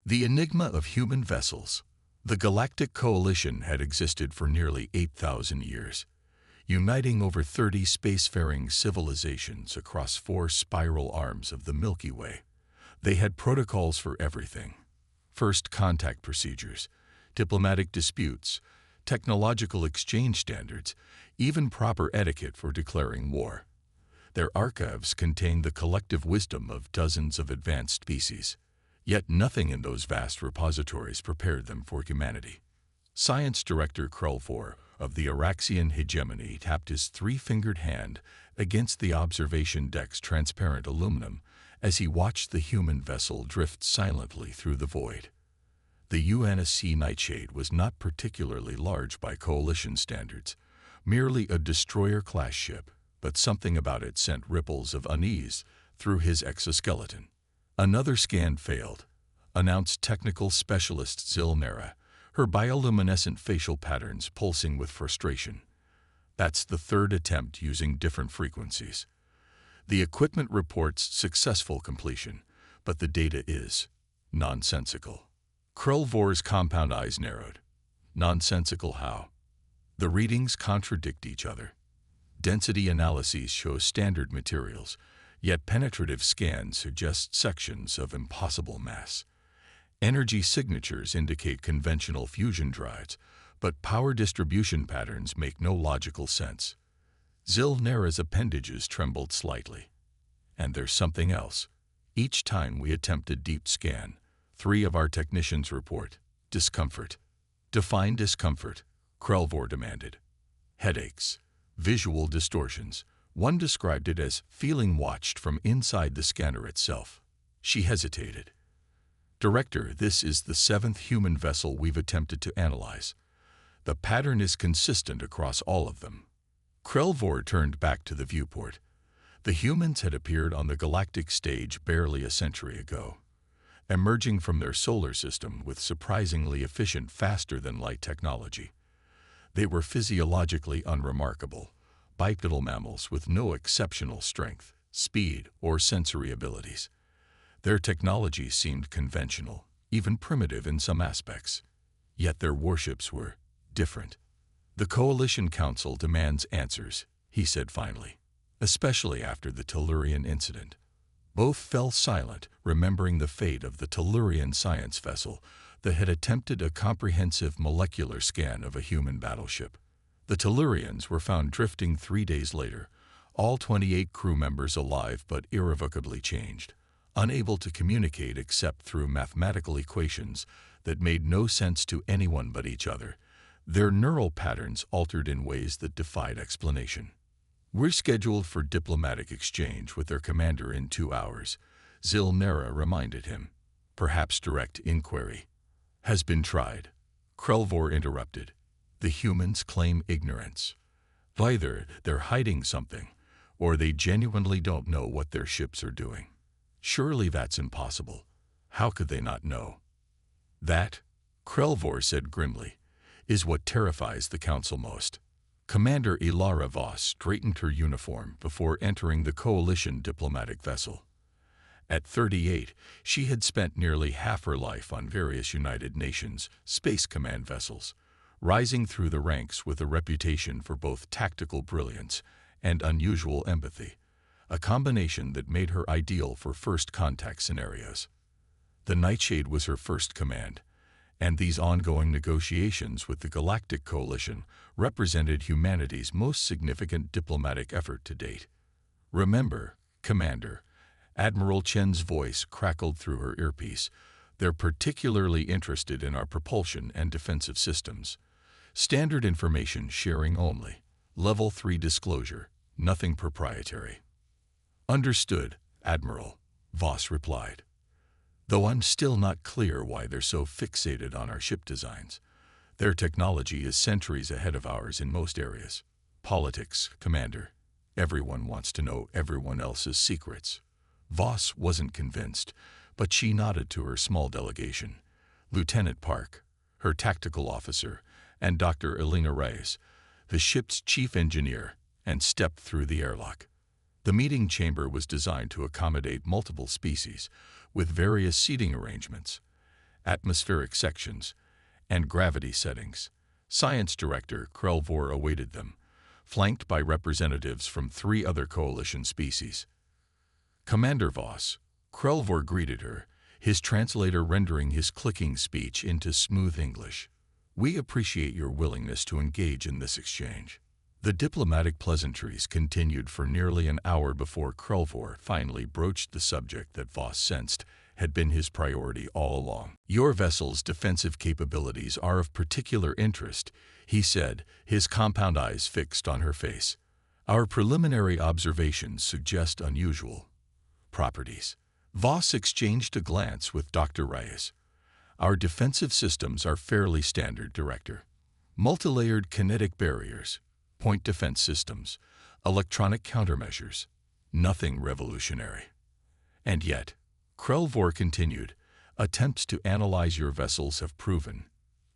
The enigma of human vessels. The Galactic Coalition had existed for nearly 8,000 years, uniting over 30 spacefaring civilizations across 4 spiral arms of the Milky Way. They had protocols for everything: first contact procedures, diplomatic disputes, technological exchange standards, even proper etiquette for declaring war. Their archives contained the collective wisdom of dozens of advanced species. Yet nothing in those vast repositories prepared them for humanity. Science Director Krulvor of the Araxian hegemony tapped his 3-fingered hand against the observation deck's transparent aluminum as he watched the human vessel drift silently through the void. The UNSC Nightshade was not particularly large by Coalition standards, merely a destroyer-class ship, but something about it sent ripples of unease through his exoskeleton. Another scan failed, announced technical specialist Zilnera, her bioluminescent facial patterns pulsing with frustration. That's the 3rd attempt using different frequencies. The equipment reports successful completion, but the data is nonsensical. Krulvor's compound eyes narrowed. Nonsensical how? The readings contradict each other. Density analyses show standard materials, yet penetrative scans suggest sections of impossible mass. Energy signatures indicate conventional fusion drives, but power distribution patterns make no logical sense. Zilnera's appendages trembled slightly. And there's something else. Each time we attempt a deep scan, 3 of our technicians report discomfort. Define discomfort, Krulvor demanded. Headaches, visual distortions. One described it as feeling watched from inside the scanner itself. She hesitated. Director, this is the 7th human vessel we've attempted to analyze. The pattern is consistent across all of them. Krulvor turned back to the viewport. The humans had appeared on the galactic stage barely a century ago, emerging from their solar system with surprisingly efficient faster-than-light technology. They were physiologically unremarkable, bipedal mammals with no exceptional strength, speed, or sensory abilities. Their technology seemed conventional, even primitive in some aspects. Yet their warships were different. The Coalition Council demands answers, he said finally, especially after the Tellurian incident. Both fell silent, remembering the fate of the Tellurian science vessel that had attempted a comprehensive molecular scan of a human battleship. The Tellurians were found drifting 3 days later, all 28 crew members alive but irrevocably changed, unable to communicate except through mathematical equations that made no sense to anyone but each other. Their neural patterns altered in ways that defied explanation. We're scheduled for diplomatic exchange with their commander in 2 hours, Zilnera reminded him. Perhaps direct inquiry has been tried. Krulvor interrupted. The humans claim ignorance. Either they're hiding something, or they genuinely don't know what their ships are doing. Surely that's impossible. How could they not know? That, Krulvor said grimly, is what terrifies the Council most. Commander Ilara Voss straightened her uniform before entering the Coalition diplomatic vessel. At 38, she had spent nearly half her life on various United Nations Space Command vessels, rising through the ranks with a reputation for both tactical brilliance and unusual empathy, a combination that made her ideal for first contact scenarios. The Nightshade was her first command, and these ongoing negotiations with the Galactic Coalition represented humanity's most significant diplomatic effort to date. Remember, Commander, Admiral Chen's voice crackled through her earpiece, they're particularly interested in our propulsion and defensive systems. Standard information sharing only. Level 3 disclosure, nothing proprietary. Understood, Admiral, Voss replied. Though I'm still not clear why they're so fixated on our ship designs. Their technology is centuries ahead of ours in most areas. Politics, Commander. Everyone wants to know everyone else's secrets. Voss wasn't convinced, but she nodded to her small delegation. Lieutenant Park, her tactical officer, and Dr. Elena Reyes, the ship's chief engineer, and stepped through the airlock. The meeting chamber was designed to accommodate multiple species, with various seating arrangements. atmospheric sections, and gravity settings. Science Director Krelvor awaited them, flanked by representatives from 3 other coalition species. Commander Voss, Krelvor greeted her, his translator rendering his clicking speech into smooth English. We appreciate your willingness to engage in this exchange. The diplomatic pleasantries continued for nearly an hour before Krelvor finally broached the subject that Voss sensed had been his priority all along. Your vessel's defensive capabilities are of particular interest, he said, his compound eyes fixed on her face. Our preliminary observations suggest unusual properties. Voss exchanged a glance with Dr. Reyes. Our defensive systems are fairly standard, Director. Multilayered kinetic barriers, point defense systems, electronic countermeasures. Nothing revolutionary. And yet, Krelvor continued, attempts to analyze your vessels have proven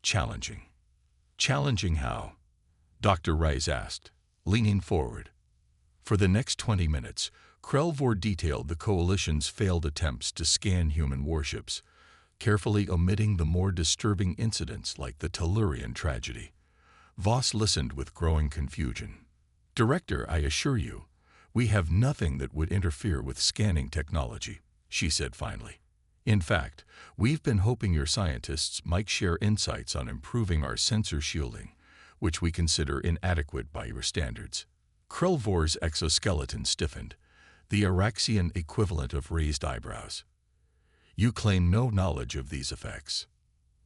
challenging. Challenging how? Dr. Reyes asked, leaning forward. For the next 20 minutes, Krelvor detailed the Coalition's failed attempts to scan human warships, carefully omitting the more disturbing incidents like the Tellurian tragedy. Voss listened with growing confusion. Director, I assure you, we have nothing that would interfere with scanning technology, she said finally. In fact, we've been hoping your scientists might share insights on improving our sensor shielding, which we consider inadequate by your standards. Krelvor's exoskeleton stiffened, the Araxian equivalent of raised eyebrows. You claim no knowledge of these effects.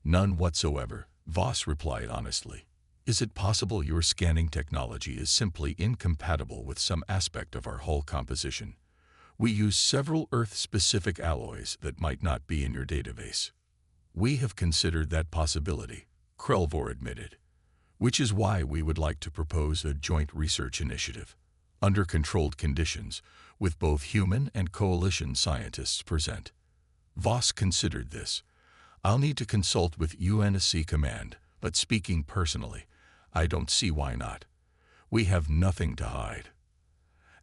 None whatsoever, Voss replied honestly. Is it possible your scanning technology is simply incompatible with some aspect of our hull composition? We use several Earth-specific alloys that might not be in your database. We have considered that possibility, Krelvor admitted, which is why we would like to propose a joint research initiative, under controlled conditions, with both human and coalition scientists present. Voss considered this. I'll need to consult with UNSC Command, but speaking personally, I don't see why not. We have nothing to hide.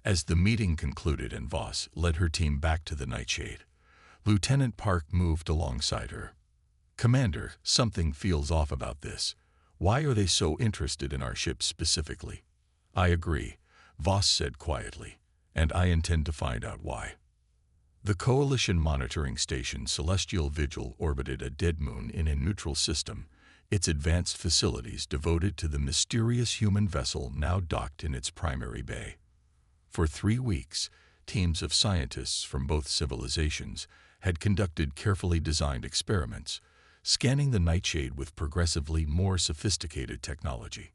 As the meeting concluded and Voss led her team back to the Nightshade, Lieutenant Park moved alongside her. Commander, something feels off about this. Why are they so interested in our ship specifically? I agree, Voss said quietly, and I intend to find out why. The Coalition monitoring station Celestial Vigil orbited a dead moon in a neutral system, its advanced facilities devoted to the mysterious human vessel now docked in its primary bay. For 3 weeks, teams of scientists from both civilizations had conducted carefully designed experiments, scanning the Nightshade with progressively more sophisticated technology.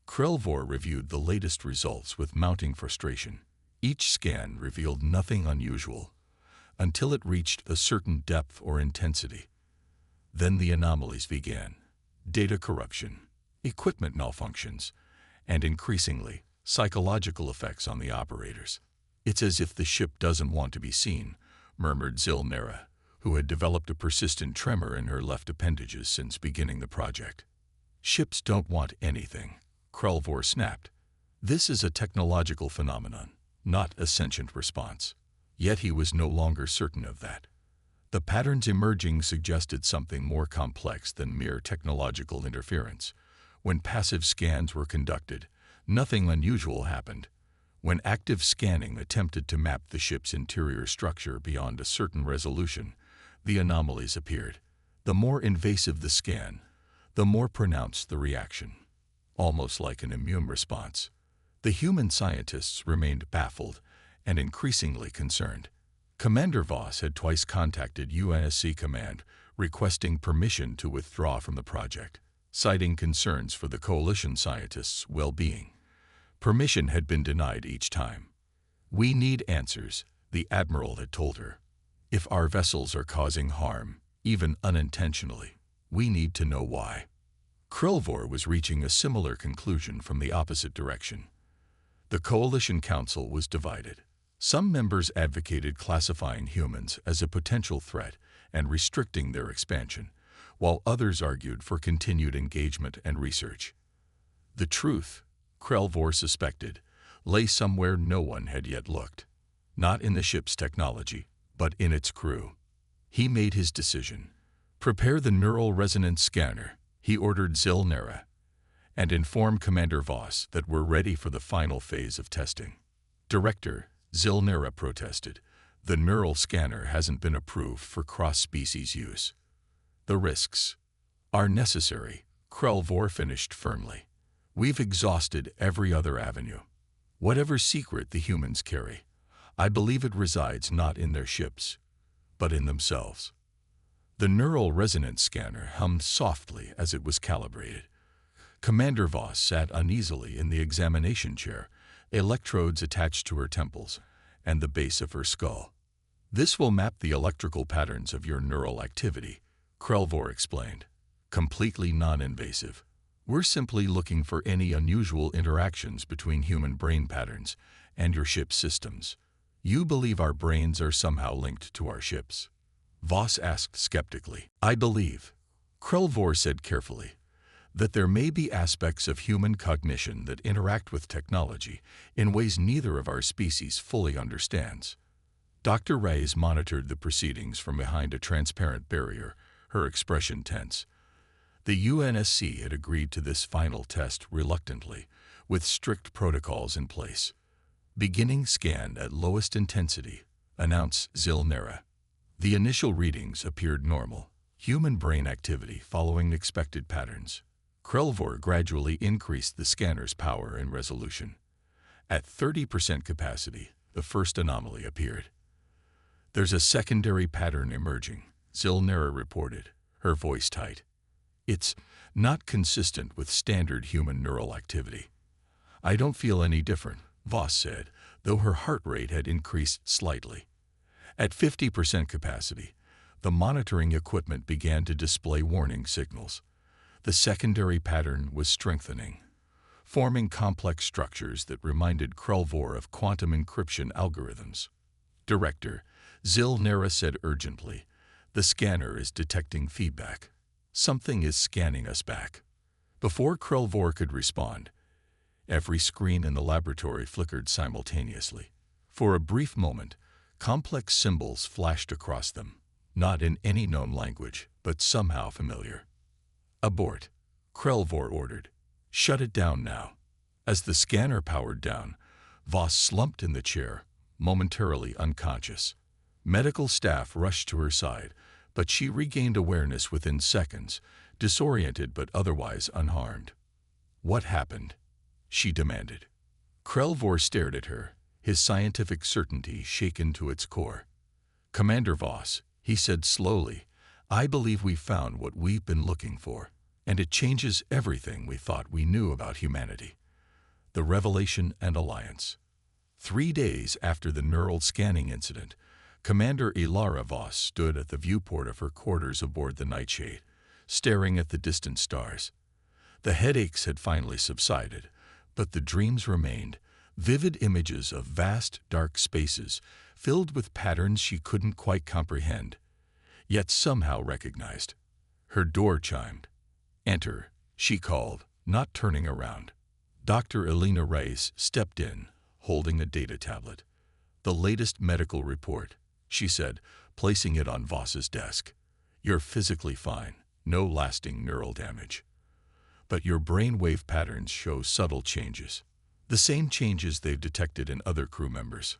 Krelvor reviewed the latest results with mounting frustration. Each scan revealed nothing unusual, until it reached a certain depth or intensity. Then the anomalies began. Data corruption, equipment malfunctions, and increasingly, psychological effects on the operators. It's as if the ship doesn't want to be seen, murmured Zilnera, who had developed a persistent tremor in her left appendages since beginning the project. Ships don't want anything, Krelvor snapped. This is a technological phenomenon, not a sentient response. Yet he was no longer certain of that. The patterns emerging suggested something more complex than mere technological interference. When passive scans were conducted, nothing unusual happened. When active scanning attempted to map the ship's interior structure beyond a certain resolution, the anomalies appeared. The more invasive the scan, the more pronounced the reaction, almost like an immune response. The human scientists remained baffled and increasingly concerned. Commander Voss had twice contacted UNSC Command, requesting permission to withdraw from the project, citing concerns for the coalition scientists' well-being. Permission had been denied each time. We need answers, the Admiral had told her. If our vessels are causing harm, even unintentionally, we need to know why. Krelvor was reaching a similar conclusion from the opposite direction. The Coalition Council was divided. Some members advocated classifying humans as a potential threat and restricting their expansion, while others argued for continued engagement and research. The truth, Krelvor suspected, lay somewhere no one had yet looked. Not in the ship's technology, but in its crew. He made his decision. Prepare the neural resonance scanner, he ordered Zilnera, and inform Commander Voss that we're ready for the final phase of testing. Director, Zilnera protested. The neural scanner hasn't been approved for cross-species use. The risks are necessary, Krelvor finished firmly. We've exhausted every other avenue. Whatever secret the humans carry, I believe it resides not in their ships, but in themselves. The neural resonance scanner hummed softly as it was calibrated. Commander Voss sat uneasily in the examination chair, electrodes attached to her temples and the base of her skull. This will map the electrical patterns of your neural activity, Krelvor explained. Completely non-invasive. We're simply looking for any unusual interactions between human brain patterns and your ship's systems. You believe our brains are somehow linked to our ships? Voss asked skeptically. I believe, Krelvor said carefully, that there may be aspects of human cognition that interact with technology in ways neither of our species fully understands. Dr. Reyes monitored the proceedings from behind a transparent barrier, her expression tense. The UNSC had agreed to this final test reluctantly, with strict protocols in place. Beginning scan at lowest intensity, announced Zilnera. The initial readings appeared normal, human brain activity following expected patterns. Krelvor gradually increased the scanner's power and resolution. At 30% capacity, the first anomaly appeared. There's a secondary pattern emerging, Zilnera reported, her voice tight. It's not consistent with standard human neural activity. I don't feel any different, Voss said, though her heart rate had increased slightly. At 50% capacity, the monitoring equipment began to display warning signals. The secondary pattern was strengthening, forming complex structures that reminded Krelvor of quantum encryption algorithms. Director, Zilnera said urgently, the scanner is detecting feedback. Something is scanning us back. Before Krelvor could respond, every screen in the laboratory flickered simultaneously. For a brief moment, complex symbols flashed across them, not in any known language, but somehow familiar. Abort, Krelvor ordered. Shut it down now. As the scanner powered down, Voss slumped in the chair, momentarily unconscious. Medical staff rushed to her side, but she regained awareness within seconds, disoriented but otherwise unharmed. What happened? She demanded. Krelvor stared at her, his scientific certainty shaken to its core. Commander Voss, he said slowly, I believe we found what we've been looking for, and it changes everything we thought we knew about humanity. The Revelation and Alliance. 3 days after the neural scanning incident, Commander Ilara Voss stood at the viewport of her quarters aboard the Nightshade, staring at the distant stars. The headaches had finally subsided, but the dreams remained, vivid images of vast, dark spaces filled with patterns she couldn't quite comprehend, yet somehow recognized. Her door chimed. Enter, she called, not turning around. Dr. Elena Reyes stepped in, holding a data tablet. The latest medical report, she said, placing it on Voss's desk. You're physically fine, no lasting neural damage. But your brainwave patterns show subtle changes. The same changes they've detected in other crew members.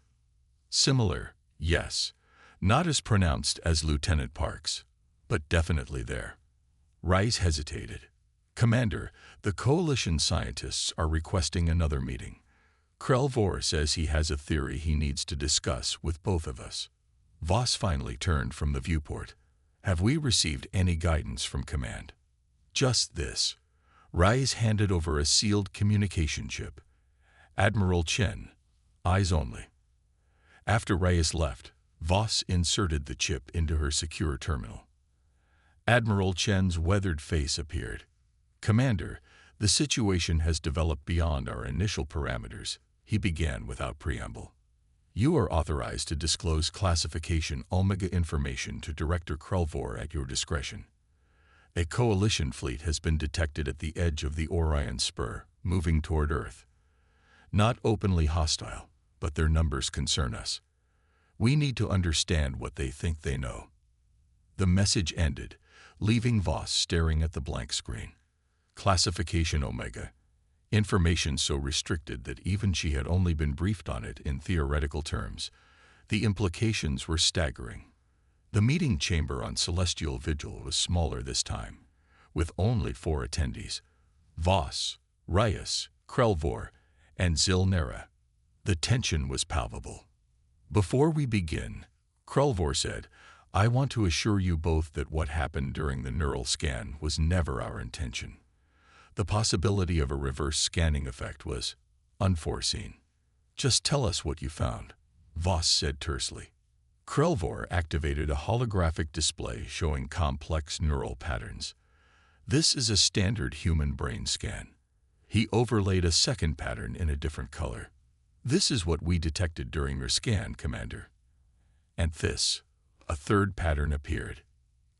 Similar, yes. Not as pronounced as Lieutenant Park's, but definitely there. Rice hesitated. Commander, the Coalition scientists are requesting another meeting. Krelvor says he has a theory he needs to discuss with both of us. Voss finally turned from the viewport. Have we received any guidance from command? Just this. Rice handed over a sealed communication chip. Admiral Chen, eyes only. After Reyes left, Voss inserted the chip into her secure terminal. Admiral Chen's weathered face appeared. Commander, the situation has developed beyond our initial parameters, he began without preamble. You are authorized to disclose classification Omega information to Director Krelvor at your discretion. A coalition fleet has been detected at the edge of the Orion Spur, moving toward Earth. Not openly hostile, but their numbers concern us. We need to understand what they think they know. The message ended, leaving Voss staring at the blank screen. Classification Omega. Information so restricted that even she had only been briefed on it in theoretical terms. The implications were staggering. The meeting chamber on Celestial Vigil was smaller this time, with only 4 attendees: Voss, Reyes, Krelvor, and Zilnera. The tension was palpable. "Before we begin," Krelvor said, "I want to assure you both that what happened during the neural scan was never our intention. The possibility of a reverse scanning effect was unforeseen." "Just tell us what you found," Voss said tersely. Krelvor activated a holographic display showing complex neural patterns. "This is a standard human brain scan." He overlaid a second pattern in a different color. "This is what we detected during your scan, Commander." "And this," a third pattern appeared,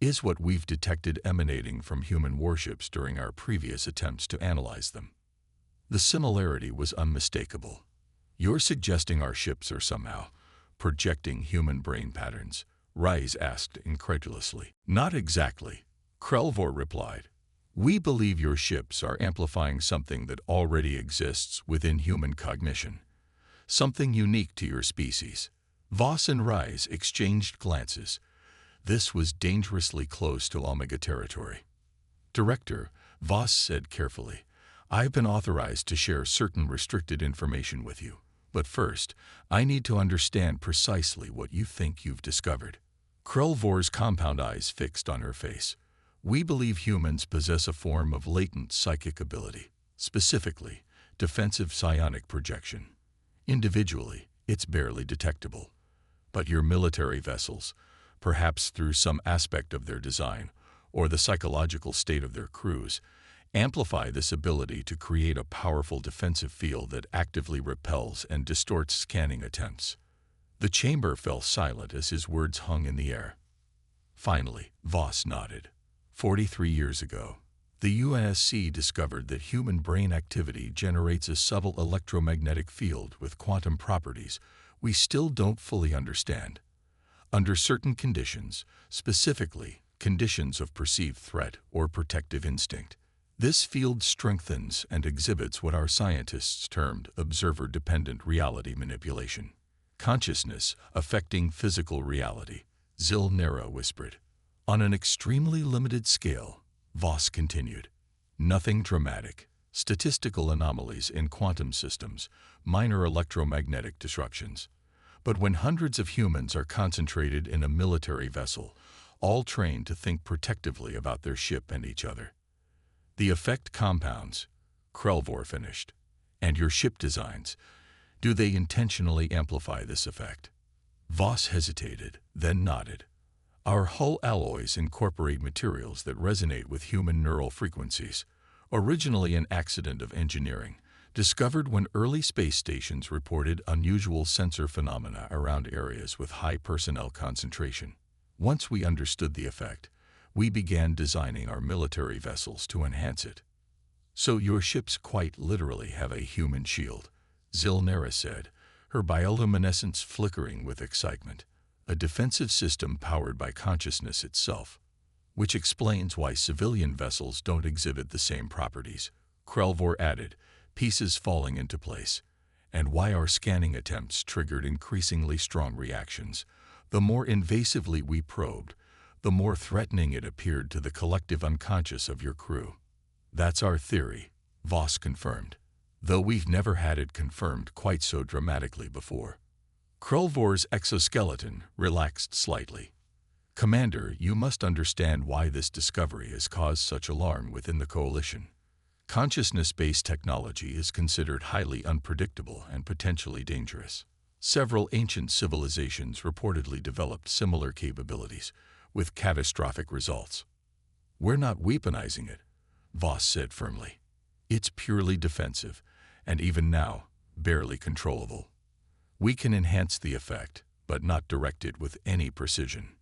"is what we've detected emanating from human warships during our previous attempts to analyze them." The similarity was unmistakable. "You're suggesting our ships are somehow projecting human brain patterns?" Reyes asked incredulously. "Not exactly," Krelvor replied. "We believe your ships are amplifying something that already exists within human cognition, something unique to your species." Voss and Reyes exchanged glances. This was dangerously close to Omega territory. "Director," Voss said carefully, "I've been authorized to share certain restricted information with you. But first, I need to understand precisely what you think you've discovered." Krelvor's compound eyes fixed on her face. "We believe humans possess a form of latent psychic ability, specifically defensive psionic projection. Individually, it's barely detectable. But your military vessels, perhaps through some aspect of their design or the psychological state of their crews, amplify this ability to create a powerful defensive field that actively repels and distorts scanning attempts." The chamber fell silent as his words hung in the air. Finally, Voss nodded. 43 years ago, the UNSC discovered that human brain activity generates a subtle electromagnetic field with quantum properties we still don't fully understand. Under certain conditions, specifically conditions of perceived threat or protective instinct, this field strengthens and exhibits what our scientists termed observer-dependent reality manipulation. "Consciousness affecting physical reality," Zilnera whispered. "On an extremely limited scale," Voss continued. "Nothing dramatic. Statistical anomalies in quantum systems, minor electromagnetic disruptions. But when hundreds of humans are concentrated in a military vessel, all trained to think protectively about their ship and each other, the effect compounds," Krelvor finished. "And your ship designs, do they intentionally amplify this effect?" Voss hesitated, then nodded. "Our hull alloys incorporate materials that resonate with human neural frequencies, originally an accident of engineering, discovered when early space stations reported unusual sensor phenomena around areas with high personnel concentration. Once we understood the effect, we began designing our military vessels to enhance it." "So your ships quite literally have a human shield," Zilnera said, her bioluminescence flickering with excitement. "A defensive system powered by consciousness itself." "Which explains why civilian vessels don't exhibit the same properties," Krelvor added, pieces falling into place. "And why our scanning attempts triggered increasingly strong reactions. The more invasively we probed, the more threatening it appeared to the collective unconscious of your crew." "That's our theory," Voss confirmed, "though we've never had it confirmed quite so dramatically before." Krelvor's exoskeleton relaxed slightly. "Commander, you must understand why this discovery has caused such alarm within the Coalition. Consciousness-based technology is considered highly unpredictable and potentially dangerous. Several ancient civilizations reportedly developed similar capabilities, with catastrophic results. We're not weaponizing it, Voss said firmly. It's purely defensive, and even now, barely controllable. We can enhance the effect, but not direct it with any precision.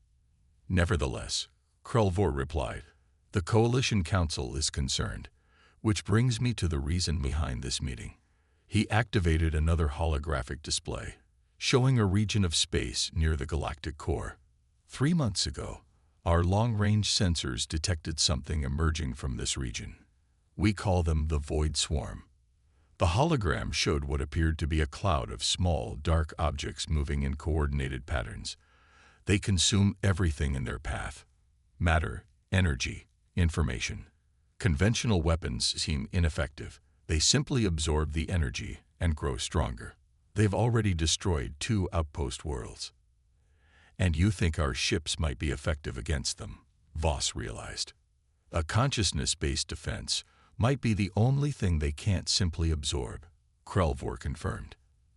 Nevertheless, Krelvor replied, the Coalition Council is concerned, which brings me to the reason behind this meeting. He activated another holographic display, showing a region of space near the galactic core. 3 months ago, Our long-range sensors detected something emerging from this region. We call them the Void Swarm. The hologram showed what appeared to be a cloud of small, dark objects moving in coordinated patterns. They consume everything in their path: matter, energy, information. Conventional weapons seem ineffective. They simply absorb the energy and grow stronger. They've already destroyed 2 outpost worlds. And you think our ships might be effective against them, Voss realized. A consciousness-based defense might be the only thing they can't simply absorb, Krelvor confirmed.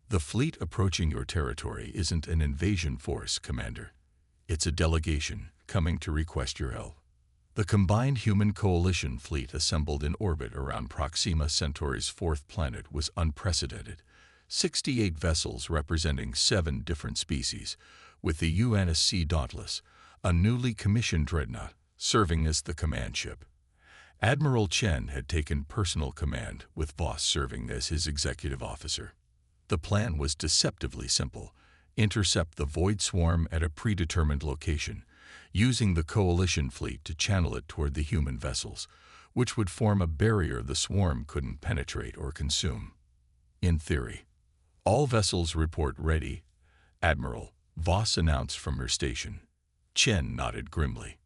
The fleet approaching your territory isn't an invasion force, Commander. It's a delegation coming to request your help. The combined human coalition fleet assembled in orbit around Proxima Centauri's 4th planet was unprecedented. 68 vessels representing 7 different species, with the UNSC Dauntless, a newly commissioned dreadnought, serving as the command ship. Admiral Chen had taken personal command, with Voss serving as his executive officer. The plan was deceptively simple: intercept the Void Swarm at a predetermined location, using the coalition fleet to channel it toward the human vessels, which would form a barrier the swarm couldn't penetrate or consume. In theory. All vessels report ready, Admiral, Voss announced from her station. Chen nodded grimly.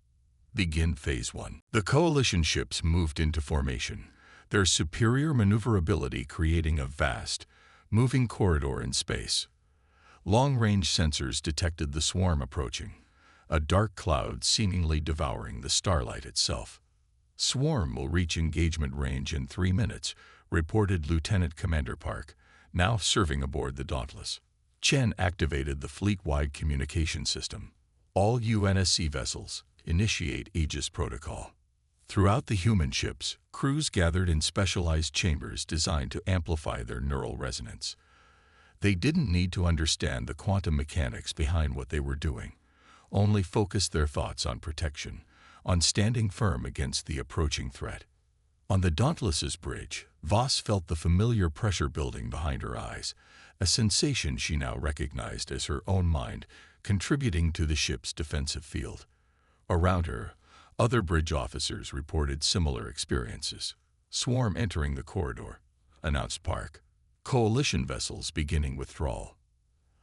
Begin Phase 1. The coalition ships moved into formation, their superior maneuverability creating a vast, moving corridor in space. Long-range sensors detected the swarm approaching, a dark cloud seemingly devouring the starlight itself. Swarm will reach engagement range in 3 minutes, reported Lieutenant Commander Park, now serving aboard the Dauntless. Chen activated the fleet-wide communication system. All UNSC vessels initiate Aegis protocol. Throughout the human ships, crews gathered in specialized chambers designed to amplify their neural resonance. They didn't need to understand the quantum mechanics behind what they were doing, only focus their thoughts on protection, on standing firm against the approaching threat. On the Dauntless's bridge, Voss felt the familiar pressure building behind her eyes, a sensation she now recognized as her own mind contributing to the ship's defensive field. Around her, other bridge officers reported similar experiences. Swarm entering the corridor, announced Park. Coalition vessels beginning withdrawal.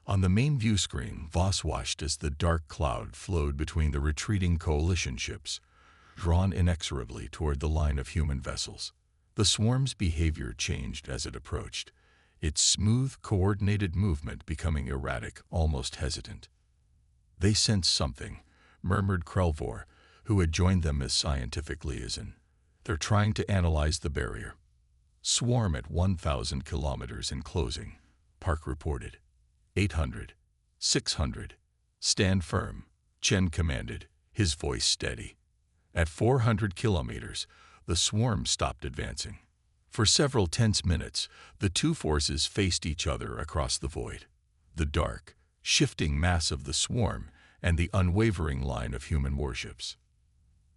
On the main view screen, Voss watched as the dark cloud flowed between the retreating coalition ships, drawn inexorably toward the line of human vessels. The swarm's behavior changed as it approached, its smooth, coordinated movement becoming erratic, almost hesitant. They sensed something, murmured Krelvor, who had joined them as scientific liaison. They're trying to analyze the barrier. Swarm at 1,000 kilometers in closing, Park reported. 800. 600. Stand firm, Chen commanded, his voice steady. At 400 kilometers, the swarm stopped advancing. For several tense minutes, the two forces faced each other across the void. The dark, shifting mass of the swarm and the unwavering line of human warships.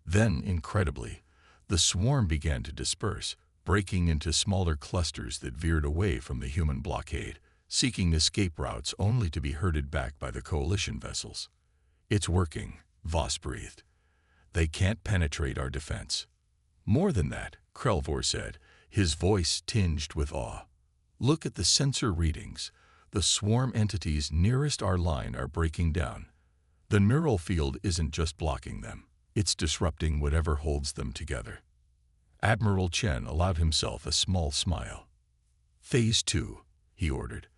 Then, incredibly, the swarm began to disperse, breaking into smaller clusters that veered away from the human blockade, seeking escape routes only to be herded back by the coalition vessels. It's working, Voss breathed. They can't penetrate our defense. More than that, Krelvor said, his voice tinged with awe. Look at the sensor readings. The swarm entities nearest our line are breaking down. The neural field isn't just blocking them. It's disrupting whatever holds them together. Admiral Chen allowed himself a small smile. Phase 2, he ordered.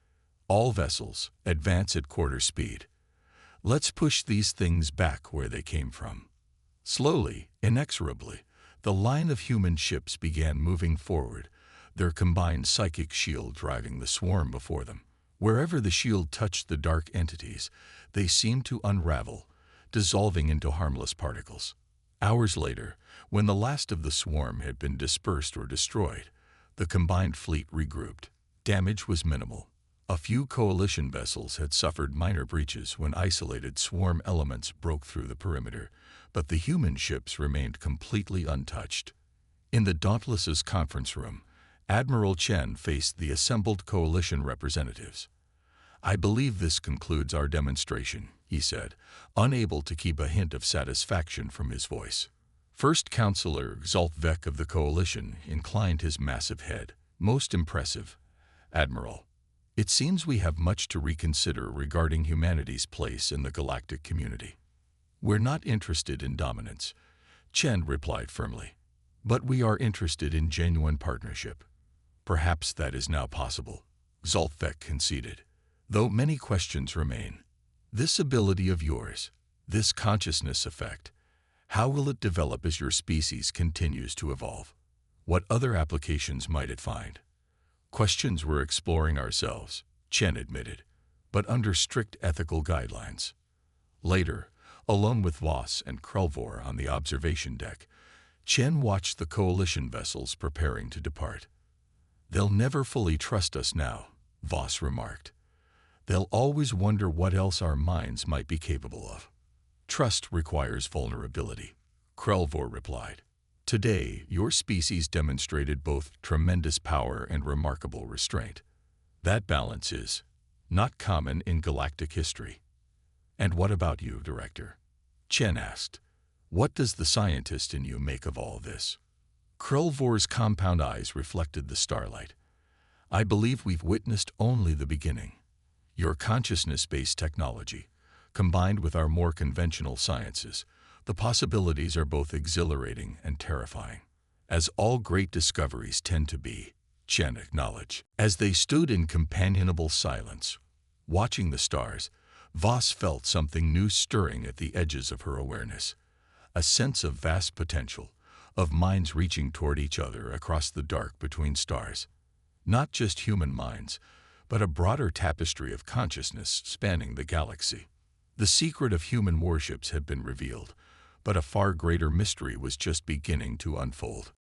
All vessels, advance at quarter speed. Let's push these things back where they came from. Slowly, inexorably, the line of human ships began moving forward, their combined psychic shield driving the swarm before them. Wherever the shield touched the dark entities, they seemed to unravel, dissolving into harmless particles. Hours later, when the last of the swarm had been dispersed or destroyed, the combined fleet regrouped. Damage was minimal. A few coalition vessels had suffered minor breaches when isolated swarm elements broke through the perimeter, but the human ships remained completely untouched. In the Dauntless's conference room, Admiral Chen faced the assembled coalition representatives. I believe this concludes our demonstration, he said, unable to keep a hint of satisfaction from his voice. First Counselor Zoltvek of the Coalition inclined his massive head. Most impressive, Admiral. It seems we have much to reconsider regarding humanity's place in the galactic community. We're not interested in dominance, Chen replied firmly. But we are interested in genuine partnership. Perhaps that is now possible, Zoltvek conceded. Though many questions remain. This ability of yours, this consciousness effect, how will it develop as your species continues to evolve? What other applications might it find? Questions we're exploring ourselves, Chen admitted, but under strict ethical guidelines. Later, alone with Voss and Krelvor on the observation deck, Chen watched the Coalition vessels preparing to depart. They'll never fully trust us now, Voss remarked. They'll always wonder what else our minds might be capable of. Trust requires vulnerability, Krelvor replied. Today, your species demonstrated both tremendous power and remarkable restraint. That balance is not common in galactic history. And what about you, Director? Chen asked. What does the scientist in you make of all this? Krelvor's compound eyes reflected the starlight. I believe we've witnessed only the beginning. Your consciousness-based technology, combined with our more conventional sciences, the possibilities are both exhilarating and terrifying, as all great discoveries tend to be, Chen acknowledged. As they stood in companionable silence, watching the stars, Voss felt something new stirring at the edges of her awareness, a sense of vast potential, of minds reaching toward each other across the dark between stars. Not just human minds, but a broader tapestry of consciousness spanning the galaxy. The secret of human warships had been revealed, but a far greater mystery was just beginning to unfold.